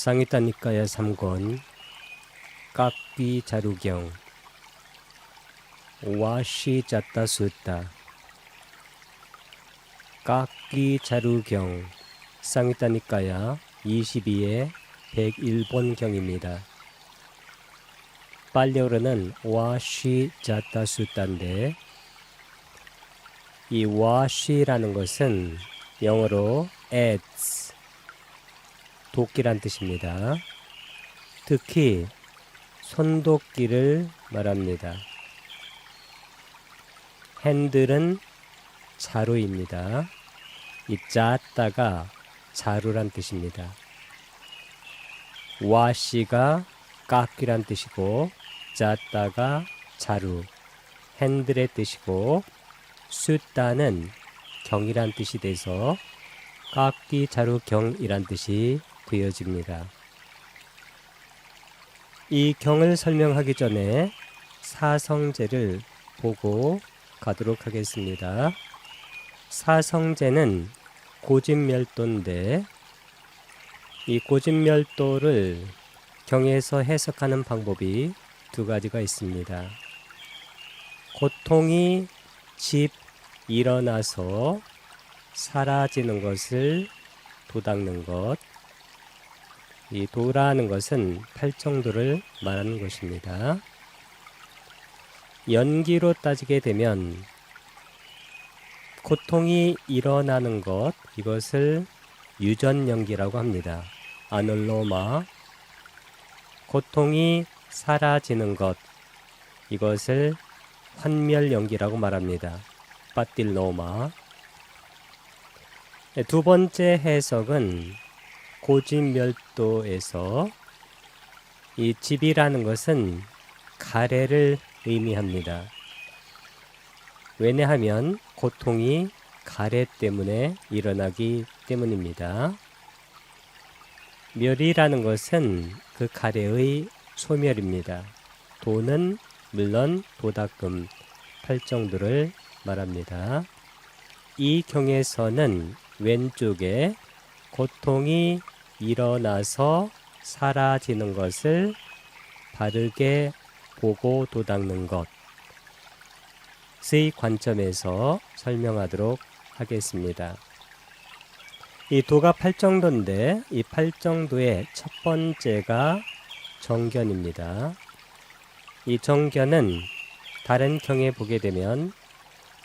상위따니까야 3권 깍귀 자루경 와시 짰다 수다 깍귀 자루경 상위따니까야 22에 101번경입니다. 빨려오르는 와시 짰다 수다인데 이 와시라는 것은 영어로 ants, 도끼란 뜻입니다. 특히 손도끼를 말합니다. 핸들은 자루입니다. 이 짰다가 자루란 뜻입니다. 와시가 깍귀란 뜻이고 짰다가 자루, 핸들의 뜻이고 수다는 경이란 뜻이 돼서 깍귀 자루 경이란 뜻이 되어집니다. 이 경을 설명하기 전에 사성제를 보고 가도록 하겠습니다. 사성제는 고진멸도인데 이 고진멸도를 경에서 해석하는 방법이 두 가지가 있습니다. 고통이 집 일어나서 사라지는 것을 도닦는 것, 이 도라는 것은 팔정도를 말하는 것입니다. 연기로 따지게 되면 고통이 일어나는 것, 이것을 유전연기라고 합니다. 아놀로마. 고통이 사라지는 것, 이것을 환멸연기라고 말합니다. 빠틸로마. 두 번째 해석은 고진멸도에서 이 집이라는 것은 가래를 의미합니다. 왜냐하면 고통이 가래 때문에 일어나기 때문입니다. 멸이라는 것은 그 가래의 소멸입니다. 도는 물론 도닦음, 팔정도를 말합니다. 이 경에서는 왼쪽에 고통이 일어나서 사라지는 것을 바르게 보고 도닦는 것의 관점에서 설명하도록 하겠습니다. 이 도가 팔정도인데 이 팔정도의 첫 번째가 정견입니다. 이 정견은 다른 경에 보게 되면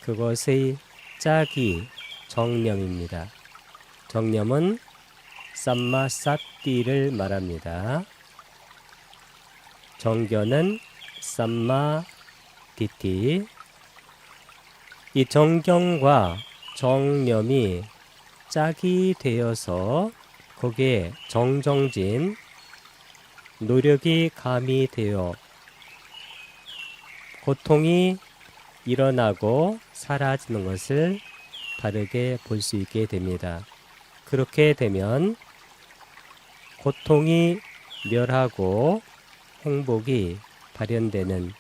그것의 짝이 정념입니다. 정념은 쌈마사띠를 말합니다. 정견은 쌈마디티. 이 정견과 정념이 짝이 되어서 거기에 정정진 노력이 가미되어 고통이 일어나고 사라지는 것을 다르게 볼 수 있게 됩니다. 그렇게 되면 고통이 멸하고 행복이 발현되는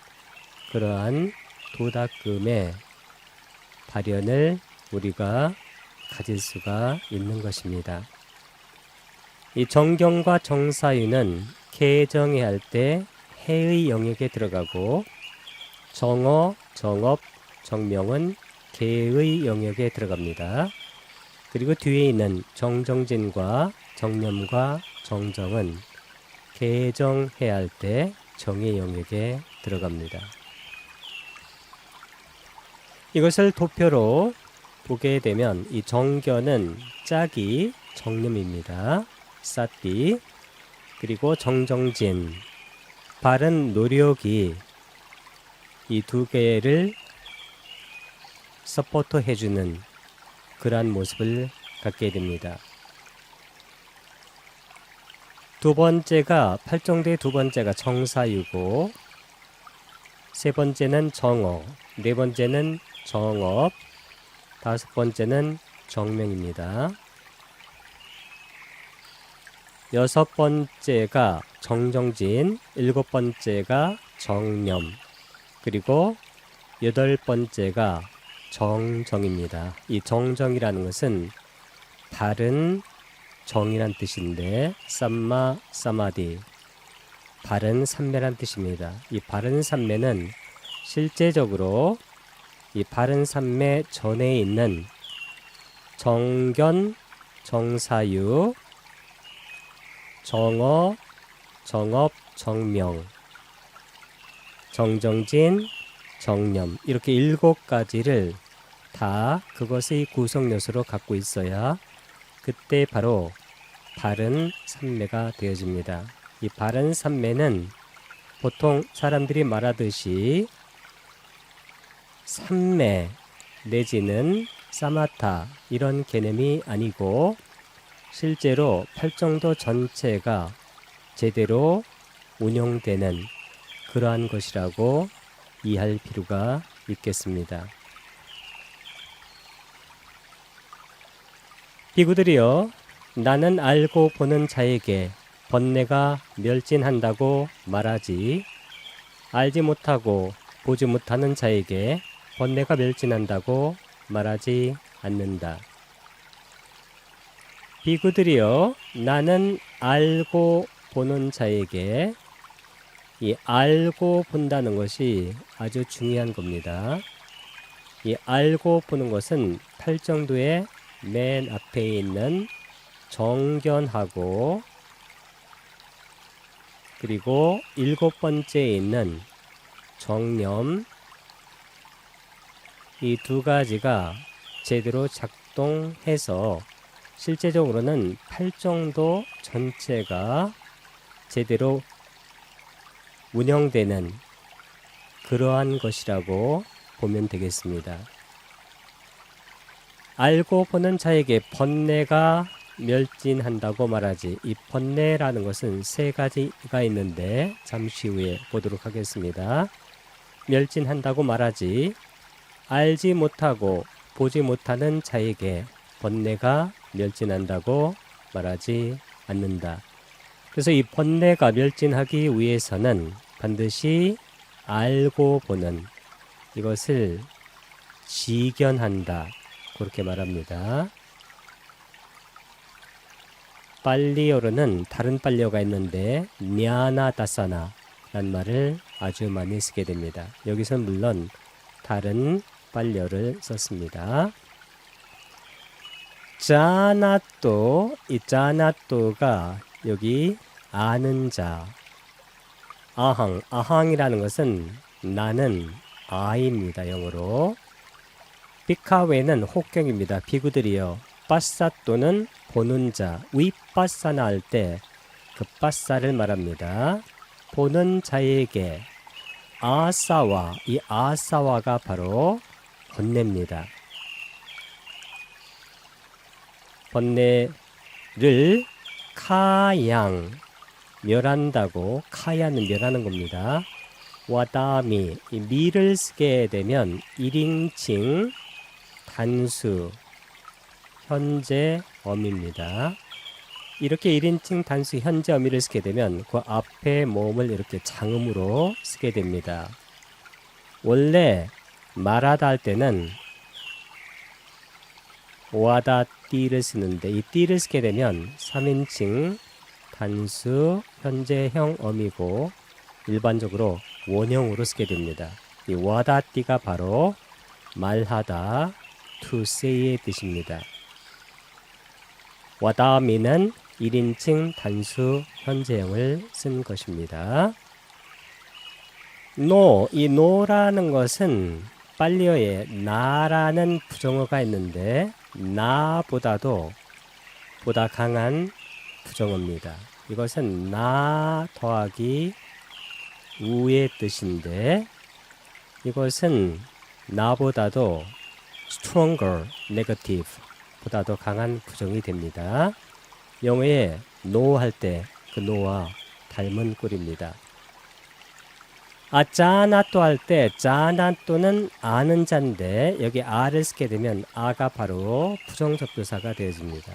그러한 도닦음의 발현을 우리가 가질 수가 있는 것입니다. 이 정경과 정사유는 개정해야 할 때 해의 영역에 들어가고 정어, 정업, 정명은 개의 영역에 들어갑니다. 그리고 뒤에 있는 정정진과 정념과 정정은 개정해야 할 때 정의 영역에 들어갑니다. 이것을 도표로 보게 되면 이 정견은 짝이 정념입니다. 사띠. 그리고 정정진, 바른 노력이 이 두 개를 서포트 해주는 그러한 모습을 갖게 됩니다. 두 번째가 팔정도의 두 번째가 정사유고 세 번째는 정어, 네 번째는 정업, 다섯 번째는 정명입니다. 여섯 번째가 정정진, 일곱 번째가 정념, 그리고 여덟 번째가 정정입니다. 이 정정이라는 것은 바른 정이란 뜻인데 삼마 사마디 바른 삼매란 뜻입니다. 이 바른 삼매는 실제적으로 이 바른 삼매 전에 있는 정견, 정사유, 정어, 정업, 정명, 정정진, 정념 이렇게 7가지를 다 그것의 구성 요소로 갖고 있어야 그때 바로 바른 삼매가 되어집니다. 이 바른 삼매는 보통 사람들이 말하듯이 삼매 내지는 사마타 이런 개념이 아니고 실제로 팔정도 전체가 제대로 운영되는 그러한 것이라고 이해할 필요가 있겠습니다. 비구들이여, 나는 알고 보는 자에게 번뇌가 멸진한다고 말하지 알지 못하고 보지 못하는 자에게 번뇌가 멸진한다고 말하지 않는다. 비구들이여, 나는 알고 보는 자에게 이 알고 본다는 것이 아주 중요한 겁니다. 이 알고 보는 것은 팔정도의 맨 앞에 있는 정견하고 그리고 7번째에 있는 정념 이 2가지가 제대로 작동해서 실제적으로는 팔정도 전체가 제대로 운영되는 그러한 것이라고 보면 되겠습니다. 알고 보는 자에게 번뇌가 멸진한다고 말하지 이 번뇌라는 것은 3가지가 있는데 잠시 후에 보도록 하겠습니다. 멸진한다고 말하지 알지 못하고 보지 못하는 자에게 번뇌가 멸진한다고 말하지 않는다. 그래서 이 번뇌가 멸진하기 위해서는 반드시 알고 보는 이것을 지견한다. 그렇게 말합니다. 팔리어로는 다른 팔리어가 있는데 냐나다사나 라는 말을 아주 많이 쓰게 됩니다. 여기서는 물론 다른 팔리어를 썼습니다. 짜나또, 이 짜나또가 여기 아는 자, 아항이라는 것은 나는 아입니다. 영어로. 비카웨는 혹경입니다. 비구들이여, 빠사또는 보는 자, 위빠사나 할 때 그 빠사를 말합니다. 보는 자에게 아사와, 이 아사와가 바로 번뇌입니다. 번뇌를 카양, 멸한다고, 카야는 멸하는 겁니다. 와다미, 이 미를 쓰게 되면 1인칭 단수 현재 어미입니다. 이렇게 1인칭 단수 현재 어미를 쓰게 되면 그 앞에 모음을 이렇게 장음으로 쓰게 됩니다. 원래 말하다 할 때는 와다 띠를 쓰는데 이 띠를 쓰게 되면 3인칭 단수 현재형 어미고 일반적으로 원형으로 쓰게 됩니다. 이 와다 띠가 바로 말하다, to say의 뜻입니다. 와다미는 1인칭 단수 현재형을 쓴 것입니다. 노, 이 노라는 것은 팔리어에 나라는 부정어가 있는데 나보다도 보다 강한 부정어입니다. 이것은 나 더하기 우의 뜻인데 이것은 나보다도 stronger, negative 보다도 강한 부정이 됩니다. 영어에 no 할 때 그 no와 닮은 꼴입니다. 짜나또 할 때 짜나또는 아는 자인데 여기 아를 쓰게 되면 아가 바로 부정접두사가 되어집니다.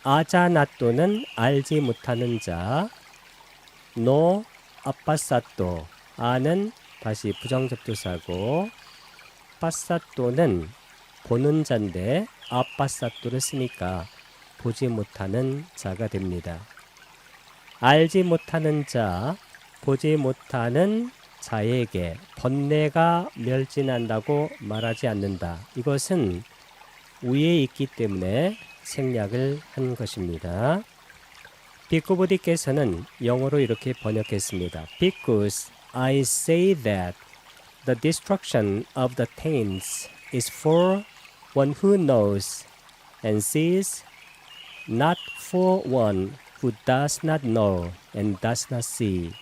아자나또는 알지 못하는 자, 노 아빠사또 아는 다시 부정접두사고 빠사또는 보는 자인데 아빠사또를 쓰니까 보지 못하는 자가 됩니다. 알지 못하는 자, 보지 못하는 자에게 번뇌가 멸진한다고 말하지 않는다. 이것은 위에 있기 때문에 생략을 한 것입니다. 비쿠부디께서는 영어로 이렇게 번역했습니다. Because I say that the destruction of the taints is for one who knows and sees, not for one who does not know and does not see.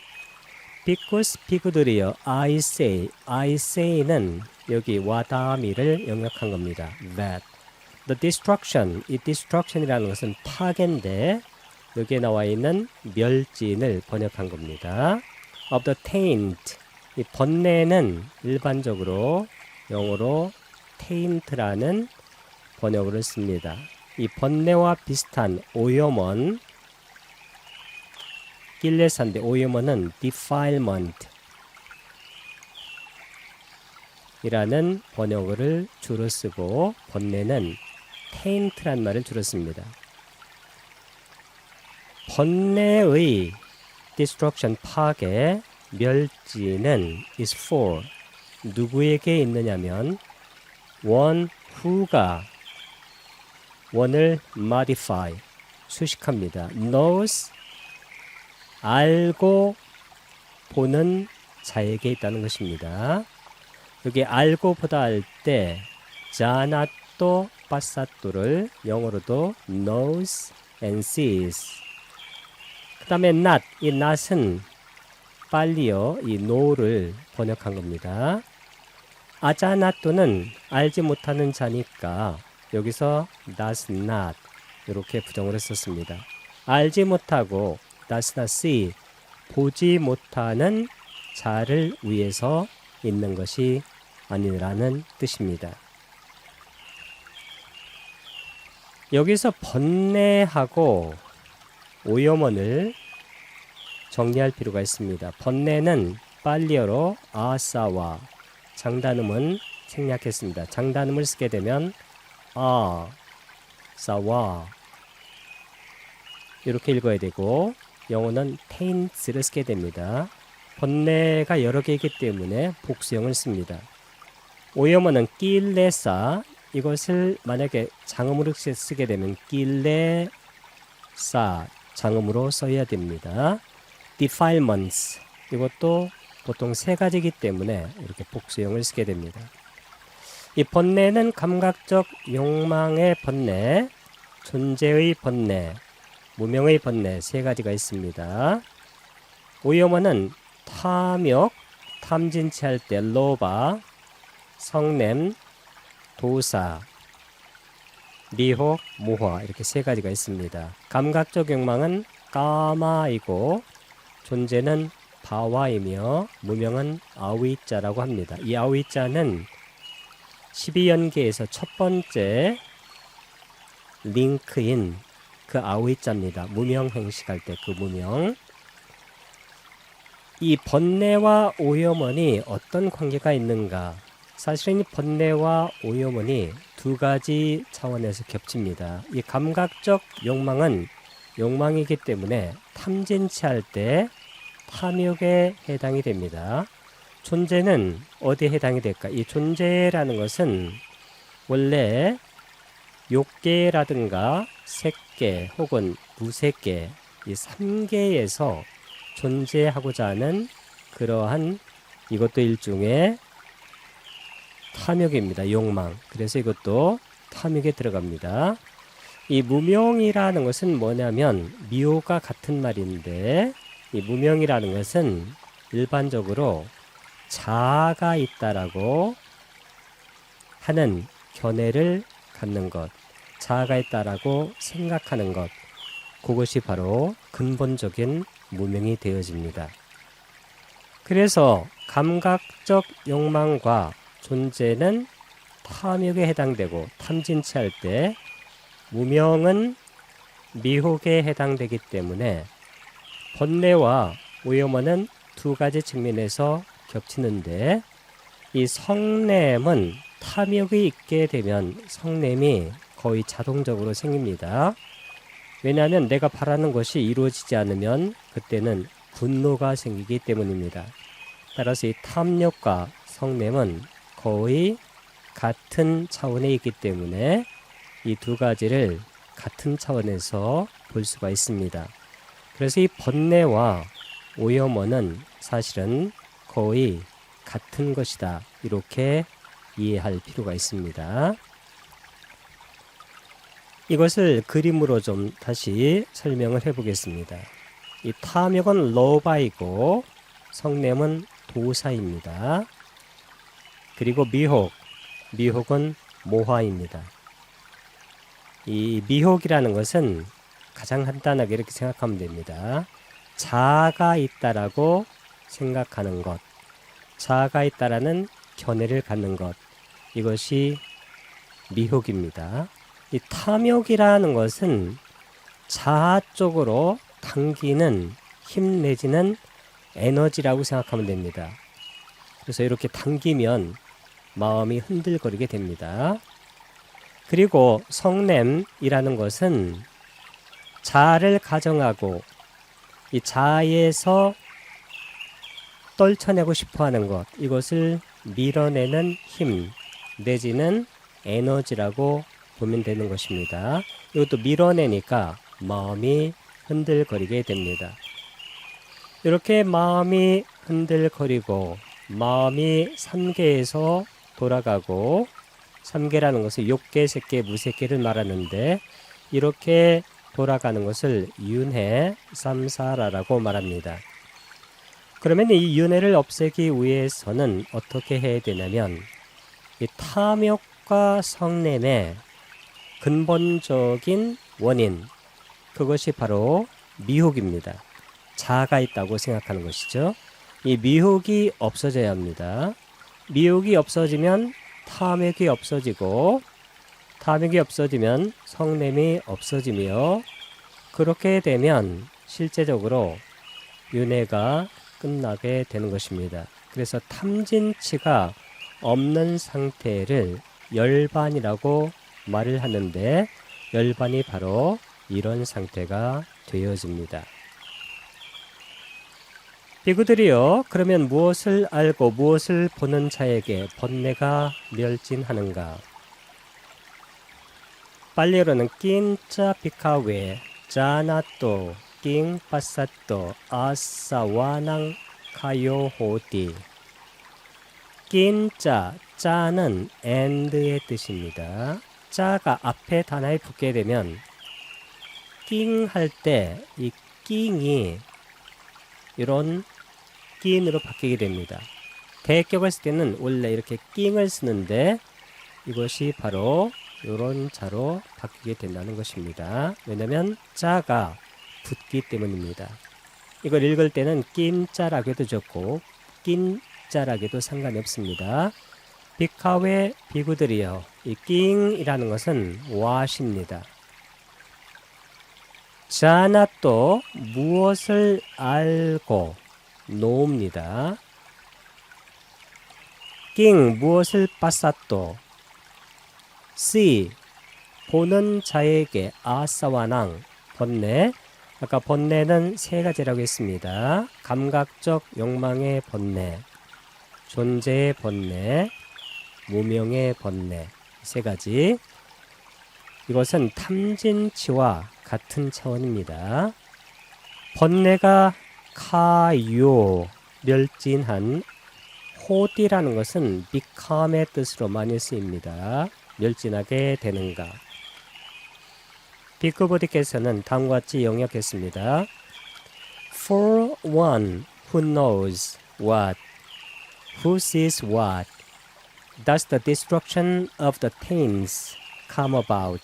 Because 비구들이여 I say는 여기 와다미를 영역한 겁니다. That the destruction, 이 destruction이라는 것은 파괴인데 여기에 나와 있는 멸진을 번역한 겁니다. Of the taint, 이 번뇌는 일반적으로 영어로 taint라는 번역을 씁니다. 이 번뇌와 비슷한 오염원, 길레사인데 오염원은 defilement 이라는 번역어를 주로 쓰고 번뇌는 taint란 말을 주로 씁니다. 번뇌의 destruction 파괴, 멸진은 is for 누구에게 있느냐면 one who가 one을 modify 수식합니다. knows 알고 보는 자에게 있다는 것입니다. 여기 알고 보다 할 때 자나또 파사또를 영어로도 knows and sees. 그 다음에 not, 이 not은 빨리요 이 no를 번역한 겁니다. 아자나또는 알지 못하는 자니까 여기서 does not 이렇게 부정을 했었습니다. 알지 못하고 does not see 보지 못하는 자를 위해서 있는 것이 아니라는 뜻입니다. 여기서 번뇌하고 오염원을 정리할 필요가 있습니다. 번뇌는 빨리어로 아사와 장단음은 생략했습니다. 장단음을 쓰게 되면 사와 이렇게 읽어야 되고 영어는 taints를 쓰게 됩니다. 번뇌가 여러 개이기 때문에 복수형을 씁니다. 오염어는 길레사 이것을 만약에 장음으로 쓰게 되면 길레사 장음으로 써야 됩니다. defilements 이것도 보통 세 가지이기 때문에 이렇게 복수형을 쓰게 됩니다. 이 번뇌는 감각적 욕망의 번뇌, 존재의 번뇌, 무명의 번뇌 세 가지가 있습니다. 오염어는 탐욕, 탐진치 할 때 로바, 성냄, 도사, 미혹, 모화 이렇게 세 가지가 있습니다. 감각적 욕망은 까마이고 존재는 바와이며 무명은 아위자라고 합니다. 이 아위자는 12연계에서 첫 번째 링크인 그 아위자입니다. 무명 행식할 때 그 무명. 이 번뇌와 오염원이 어떤 관계가 있는가? 사실은 이 번뇌와 오염원이 두 가지 차원에서 겹칩니다. 이 감각적 욕망은 욕망이기 때문에 탐진치 할 때 탐욕에 해당이 됩니다. 존재는 어디에 해당이 될까? 이 존재라는 것은 원래 욕계라든가 색계 혹은 무색계 이 3계에서 존재하고자 하는 그러한 이것도 일종의 탐욕입니다. 욕망. 그래서 이것도 탐욕에 들어갑니다. 이 무명이라는 것은 뭐냐면 미호가 같은 말인데 이 무명이라는 것은 일반적으로 자아가 있다라고 하는 견해를 갖는 것, 자아가 있다라고 생각하는 것, 그것이 바로 근본적인 무명이 되어집니다. 그래서 감각적 욕망과 존재는 탐욕에 해당되고 탐진치 할 때 무명은 미혹에 해당되기 때문에 번뇌와 오염원은 두 가지 측면에서 겹치는데 이 성냄은 탐욕이 있게 되면 성냄이 거의 자동적으로 생깁니다. 왜냐하면 내가 바라는 것이 이루어지지 않으면 그때는 분노가 생기기 때문입니다. 따라서 이 탐욕과 성냄은 거의 같은 차원에 있기 때문에 이 두 가지를 같은 차원에서 볼 수가 있습니다. 그래서 이 번뇌와 오염원은 사실은 거의 같은 것이다. 이렇게 이해할 필요가 있습니다. 이것을 그림으로 좀 다시 설명을 해보겠습니다. 이 탐욕은 러바이고 성냄은 도사입니다. 그리고 미혹은 모화입니다. 이 미혹이라는 것은 가장 간단하게 이렇게 생각하면 됩니다. 자아가 있다라고 생각하는 것, 자아가 있다라는 견해를 갖는 것, 이것이 미혹입니다. 이 탐욕이라는 것은 자아 쪽으로 당기는 힘 내지는 에너지라고 생각하면 됩니다. 그래서 이렇게 당기면 마음이 흔들거리게 됩니다. 그리고 성냄이라는 것은 자아를 가정하고 이 자아에서 떨쳐내고 싶어하는 것, 이것을 밀어내는 힘 내지는 에너지라고 보면 되는 것입니다. 이것도 밀어내니까 마음이 흔들거리게 됩니다. 이렇게 마음이 흔들거리고 마음이 삼계에서 돌아가고, 삼계라는 것은 욕계, 색계, 무색계를 말하는데 이렇게 돌아가는 것을 윤회, 삼사라라고 말합니다. 그러면 이 윤회를 없애기 위해서는 어떻게 해야 되냐면 이 탐욕과 성냄의 근본적인 원인, 그것이 바로 미혹입니다. 자아가 있다고 생각하는 것이죠. 이 미혹이 없어져야 합니다. 미혹이 없어지면 탐욕이 없어지고, 탐욕이 없어지면 성냄이 없어지며, 그렇게 되면 실제적으로 윤회가 끝나게 되는 것입니다. 그래서 탐진치가 없는 상태를 열반이라고 말을 하는데, 열반이 바로 이런 상태가 되어집니다. 비구들이여, 그러면 무엇을 알고 무엇을 보는 자에게 번뇌가 멸진하는가? 빨리어로는 낀짜 비카웨 자나또 낑 빠사또 아사와낭 카요호디. 낀짜, 짜는 and의 뜻입니다. 짜가 앞에 단어에 붙게 되면 낑 할 때 이 낑이 이런 낑으로 바뀌게 됩니다. 대격을 쓸 때는 원래 이렇게 낑을 쓰는데 이것이 바로 이런 자로 바뀌게 된다는 것입니다. 왜냐하면 자가 붙기 때문입니다. 이걸 읽을 때는 낀자라고 해도 좋고 낀자라고 해도 상관이 없습니다. 비카웨 비구들이여, 이 낑이라는 것은 왓입니다. 자나또 무엇을 알고 노입니다. 낑 무엇을 빠사또, 씨 보는 자에게, 아사와낭 번뇌, 아까 번뇌는 세 가지라고 했습니다. 감각적 욕망의 번뇌, 존재의 번뇌, 무명의 번뇌, 세 가지. 이것은 탐진치와 같은 차원입니다. 번뇌가 카요, 멸진한, 호디라는 것은 become의 뜻으로 많이 쓰입니다. 멸진하게 되는가. 비크보디께서는 다음과 같이 영역했습니다. For one who knows what, who sees what, does the destruction of the things come about.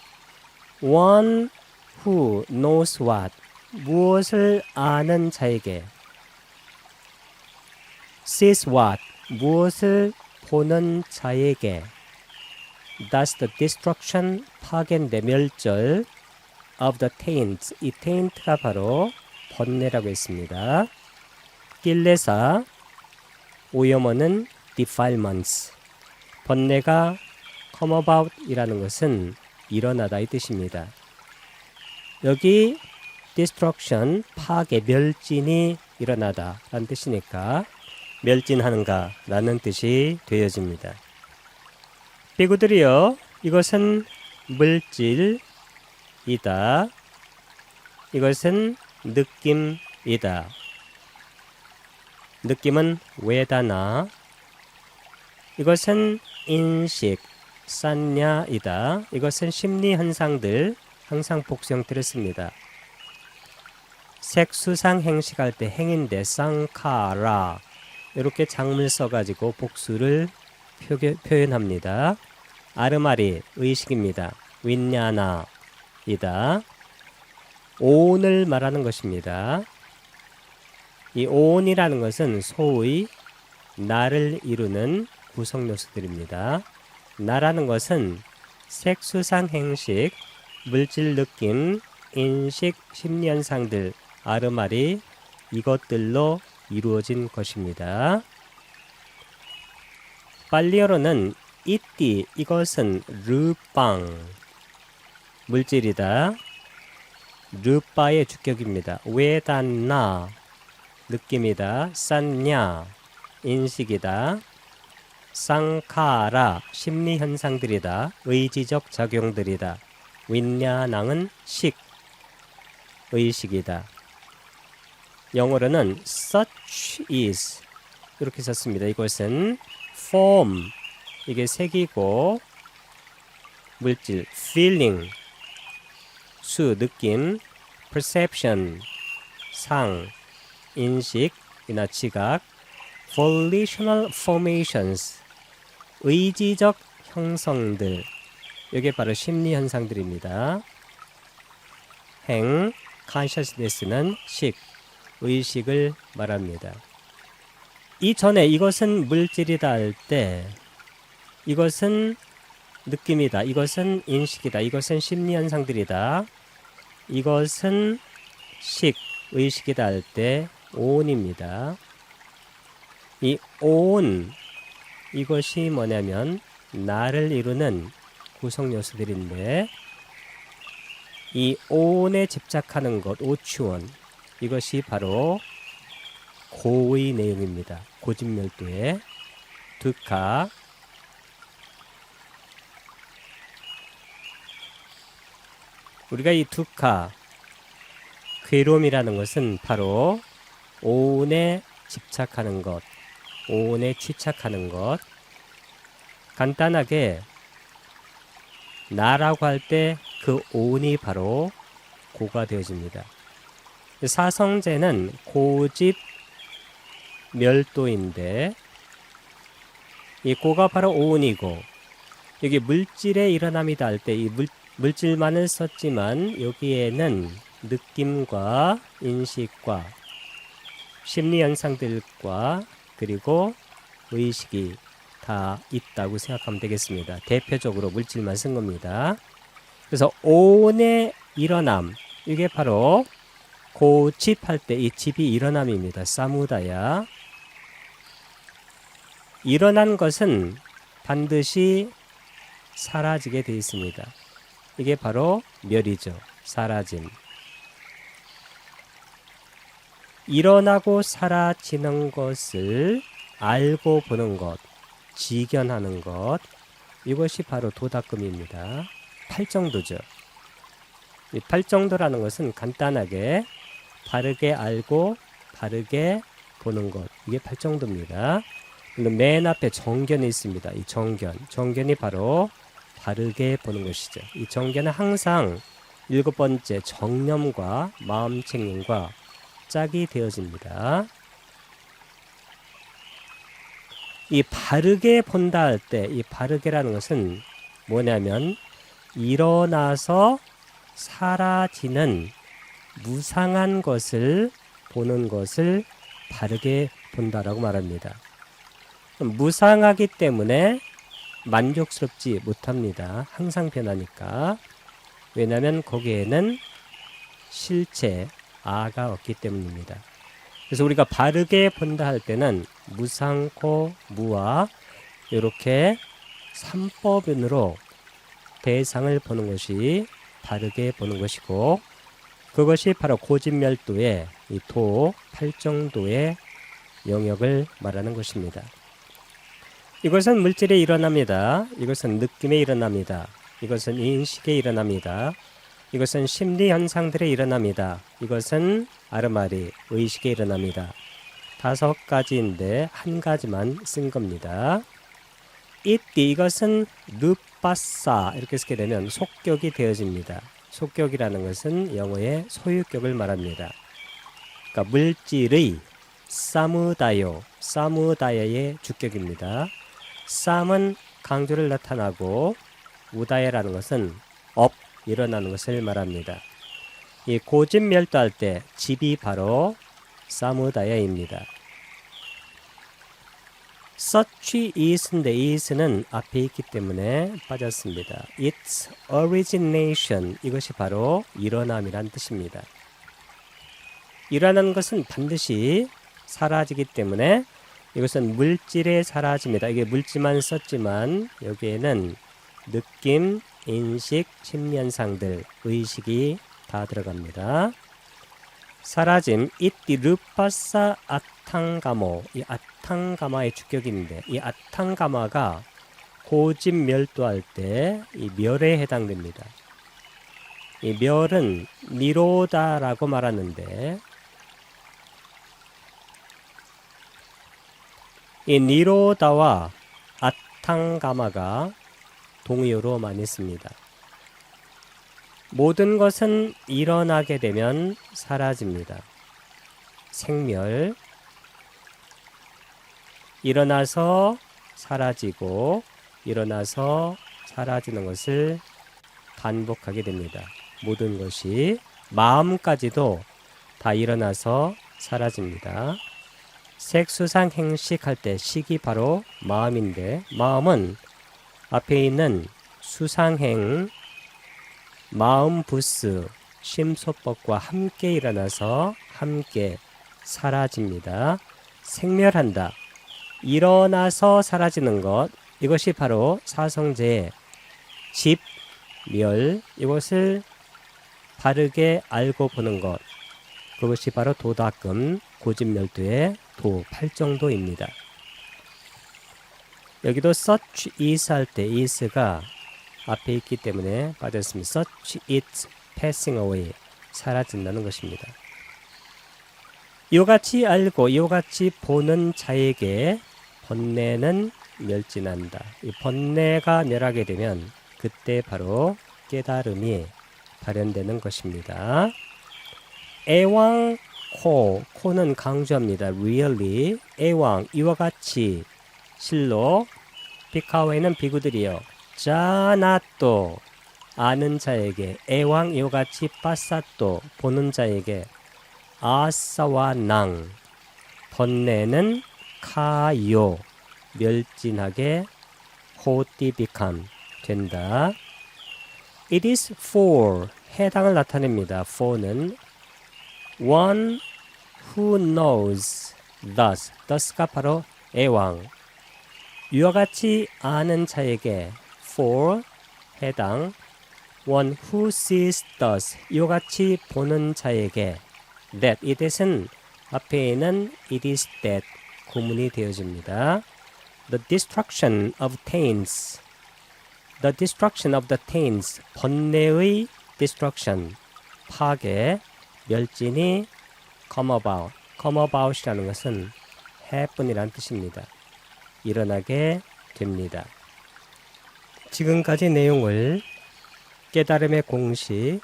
One who knows what, 무엇을 아는 자에게, sees what, 무엇을 보는 자에게, does the destruction, 파괴, 멸절, of the taint, 이 taint가 바로 번뇌라고 했습니다. 낄레사, 오염어는 defilements, 번뇌가 come about 이라는 것은 일어나다 이 뜻입니다. 여기 destruction, 파괴, 멸진이 일어나다 라는 뜻이니까 멸진하는가 라는 뜻이 되어집니다. 비구들이여, 이것은 물질이다. 이것은 느낌이다. 느낌은 웨다나. 이것은 인식, 산냐이다. 이것은 심리 현상들, 항상 복수형태를 씁니다. 색수상 행식할 때 행인데 쌍카라, 이렇게 장문을 써가지고 복수를 표현합니다. 아르마리, 의식입니다. 윈냐나이다. 오온을 말하는 것입니다. 이 오온이라는 것은 소의 나를 이루는 구성 요소들입니다. 나라는 것은 색수상 행식, 물질 느낌, 인식, 심리현상들, 아르마리, 이것들로 이루어진 것입니다. 빨리어로는 이띠, 이것은 르빵, 물질이다. 르빠의 주격입니다. 웨단나, 느낌이다. 산냐, 인식이다. 쌍카라, 심리현상들이다. 의지적 작용들이다. 윈냐낭은 식, 의식이다. 영어로는 such is 이렇게 썼습니다. 이것은 form, 이게 색이고, 물질, feeling, 수, 느낌, perception, 상, 인식이나 지각, volitional formations, 의지적 형성들, 이게 바로 심리 현상들입니다. 행, consciousness는 식, 의식을 말합니다. 이전에 이것은 물질이다 할 때 이것은 느낌이다, 이것은 인식이다, 이것은 심리 현상들이다, 이것은 식, 의식이다 할 때 오온입니다. 이 오온, 이것이 뭐냐면 나를 이루는 구성 요소들인데, 이 오온에 집착하는 것, 오추원, 이것이 바로 고의 내용입니다. 고집멸도의 두카. 우리가 이 두카, 괴로움이라는 것은 바로 오온에 집착하는 것, 오온에 취착하는 것. 간단하게 나라고 할 때 그 오온이 바로 고가 되어집니다. 사성제는 고집 멸도인데, 이 고가 바로 오온이고, 여기 물질의 일어남이다 할 때 이 물질만을 썼지만 여기에는 느낌과 인식과 심리 현상들과 그리고 의식이 다 있다고 생각하면 되겠습니다. 대표적으로 물질만 쓴 겁니다. 그래서 오온의 일어남, 이게 바로 고집할 때 이 집이 일어남입니다. 사무다야. 일어난 것은 반드시 사라지게 되어 있습니다. 이게 바로 멸이죠. 사라짐. 일어나고 사라지는 것을 알고 보는 것, 지견하는 것, 이것이 바로 도닦음입니다. 팔정도죠. 이 팔정도라는 것은 간단하게 바르게 알고 바르게 보는 것, 이게 팔정도입니다. 맨 앞에 정견이 있습니다. 이 정견이 바로 바르게 보는 것이죠. 이 정견은 항상 7번째 정념과 마음책념과 짝이 되어집니다. 이 바르게 본다 할 때 이 바르게라는 것은 뭐냐면 일어나서 사라지는 무상한 것을 보는 것을 바르게 본다라고 말합니다. 무상하기 때문에 만족스럽지 못합니다. 항상 변하니까. 왜냐하면 거기에는 실체, 아가 없기 때문입니다. 그래서 우리가 바르게 본다 할 때는 무상코, 무아, 이렇게 3법인으로 대상을 보는 것이 바르게 보는 것이고, 그것이 바로 고진멸도의 이 도 8정도의 영역을 말하는 것입니다. 이것은 물질에 일어납니다. 이것은 느낌에 일어납니다. 이것은 인식에 일어납니다. 이것은 심리 현상들에 일어납니다. 이것은 아르마리, 의식에 일어납니다. 5가지인데 한 가지만 쓴 겁니다. 이띠, 이것은 르빠싸 이렇게 쓰게 되면 속격이 되어집니다. 속격이라는 것은 영어의 소유격을 말합니다. 그러니까 물질의 사무다요, 사무다야의 주격입니다. 쌈은 강조를 나타나고 우다야라는 것은 일어나는 것을 말합니다. 이 고집멸도할 때 집이 바로 사무다야입니다. such is인데 is는 앞에 있기 때문에 빠졌습니다. its origination, 이것이 바로 일어남이란 뜻입니다. 일어나는 것은 반드시 사라지기 때문에 이것은 물질에 사라집니다. 이게 물질만 썼지만 여기에는 느낌, 인식, 심리현상들, 의식이 다 들어갑니다. 사라짐, 이띠 르빠싸 아탕가모, 이 아탕가마의 주격인데 이 아탕가마가 고집멸도할 때 이 멸에 해당됩니다. 이 멸은 니로다라고 말하는데 이 니로다와 아탕가마가 동의어로 많이 씁니다. 모든 것은 일어나게 되면 사라집니다. 생멸, 일어나서 사라지고 일어나서 사라지는 것을 반복하게 됩니다. 모든 것이 마음까지도 다 일어나서 사라집니다. 색수상 행식할 때 식이 바로 마음인데 마음은 앞에 있는 수상행, 마음부스, 심소법과 함께 일어나서 함께 사라집니다. 생멸한다. 일어나서 사라지는 것, 이것이 바로 사성제의 집, 멸, 이것을 바르게 알고 보는 것, 그것이 바로 도다금, 고집멸도의 도 8정도입니다. 여기도 such is 할 때 is가 앞에 있기 때문에 빠졌습니다. such it passing away, 사라진다는 것입니다. 이같이 알고 이같이 보는 자에게 번뇌는 멸진한다. 이 번뇌가 멸하게 되면 그때 바로 깨달음이 발현되는 것입니다. 애왕 코는 강조합니다. really, 애왕 이와 같이 실로 비카웨는 비구들이요. 자나또 아는 자에게, 애왕 이와 같이 빠사또 보는 자에게, 아사와 낭 번뇌는 카요 멸진하게 호띠비캄 된다. It is for 해당을 나타냅니다. for는 one who knows thus가 바로 애왕 이와 같이 아는 자에게 for 해당 one who sees thus 이와 같이 보는 자에게 that it은 앞에 있는 it is that 구문이 되어집니다. The destruction of taints The destruction of the taints 번뇌의 destruction 파괴 멸진이 come about이라는 것은 happen 이라는 뜻입니다. 일어나게 됩니다. 지금까지 내용을 깨달음의 공식,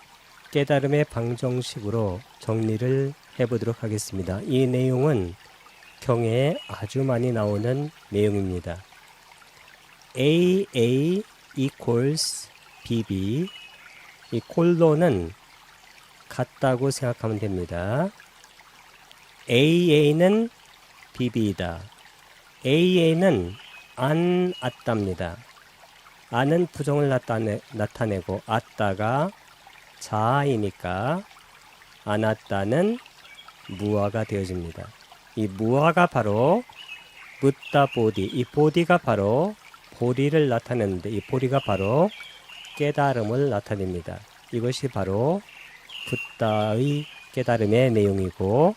깨달음의 방정식으로 정리를 해보도록 하겠습니다. 이 내용은 경에 아주 많이 나오는 내용입니다. AA equals BB 이 콜론은 같다고 생각하면 됩니다. AA는 BB이다. AA는 안 왔답니다. 안은 부정을 나타내고 왔다가 자아이니까 안 왔다는 무아가 되어집니다. 이 무아가 바로 붓다 보디, 이 보디가 바로 보리를 나타내는데 이 보리가 바로 깨달음을 나타냅니다. 이것이 바로 붓다의 깨달음의 내용이고,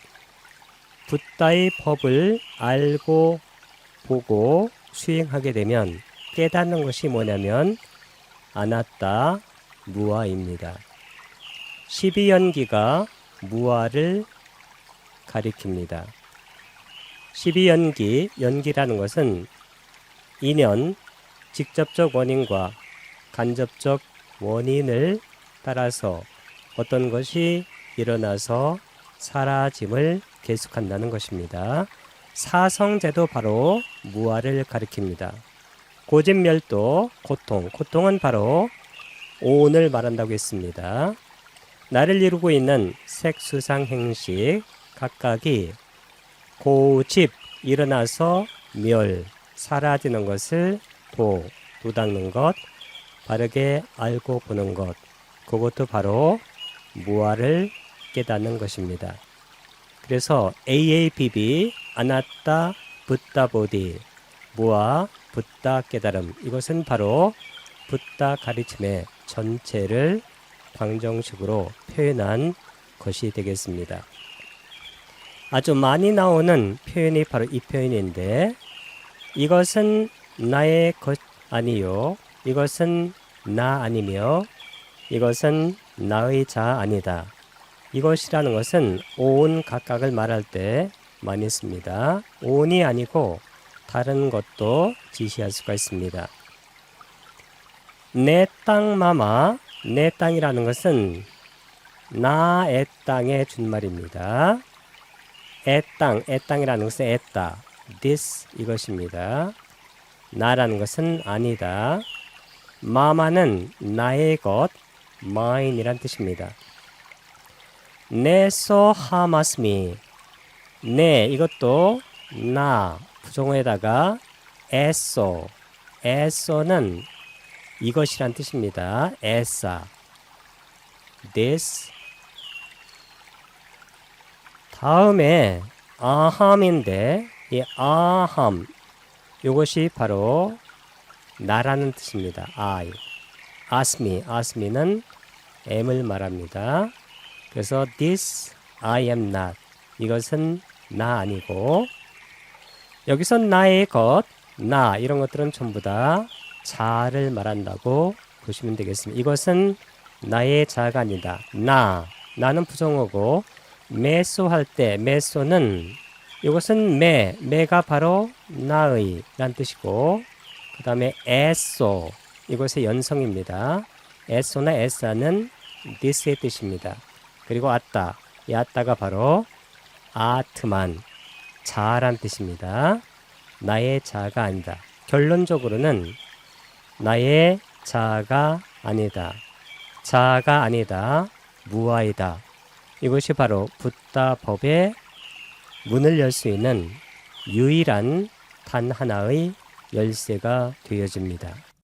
붓다의 법을 알고 보고 수행하게 되면 깨닫는 것이 뭐냐면 아나따 무아입니다. 12연기가 무아를 가리킵니다. 12연기, 연기라는 것은 인연, 직접적 원인과 간접적 원인을 따라서 어떤 것이 일어나서 사라짐을 계속한다는 것입니다. 사성제도 바로 무아를 가리킵니다. 고진멸도, 고통은 바로 오온을 말한다고 했습니다. 나를 이루고 있는 색수상 행식 각각이 고집 일어나서 멸 사라지는 것을 도닦는 것, 바르게 알고 보는 것, 그것도 바로 무아를 깨닫는 것입니다. 그래서 AABB 아나따 붓다 보디 무아 붓다 깨달음, 이것은 바로 붓다 가르침의 전체를 방정식으로 표현한 것이 되겠습니다. 아주 많이 나오는 표현이 바로 이 표현인데, 이것은 나의 것 아니요, 이것은 나 아니며 이것은 나의 자 아니다. 이것이라는 것은 오온 각각을 말할 때 많이 씁니다. 오온이 아니고 다른 것도 지시할 수가 있습니다. 내 땅 마마, 내 땅이라는 것은 나의 땅의 준말입니다. 애땅이라는 것은 애따, this 이것입니다. 나라는 것은 아니다. 마마는 나의 것, mine이란 뜻입니다. 네소 하마스미, 네 이것도 나 부정어에다가 에소는 이것이란 뜻입니다. 에사, this. 다음에 아함인데, 이 아함 이것이 바로 나라는 뜻입니다. I. 아스미는 M을 말합니다. 그래서 this I am not, 이것은 나 아니고, 여기서 나의 것, 나 이런 것들은 전부 다 자를 말한다고 보시면 되겠습니다. 이것은 나의 자가 아니다. 나는 부정어고, 메소 할 때 메소는 이것은 메가 바로 나의 란 뜻이고, 그 다음에 에소 이것의 연성입니다. 에소나 에사는 this의 뜻입니다. 그리고 아따, 이 아따가 바로 아트만, 자란 뜻입니다. 나의 자가 아니다. 결론적으로는 나의 자가 아니다. 자가 아니다. 무아이다. 이것이 바로 붓다 법의 문을 열 수 있는 유일한 단 하나의 열쇠가 되어집니다.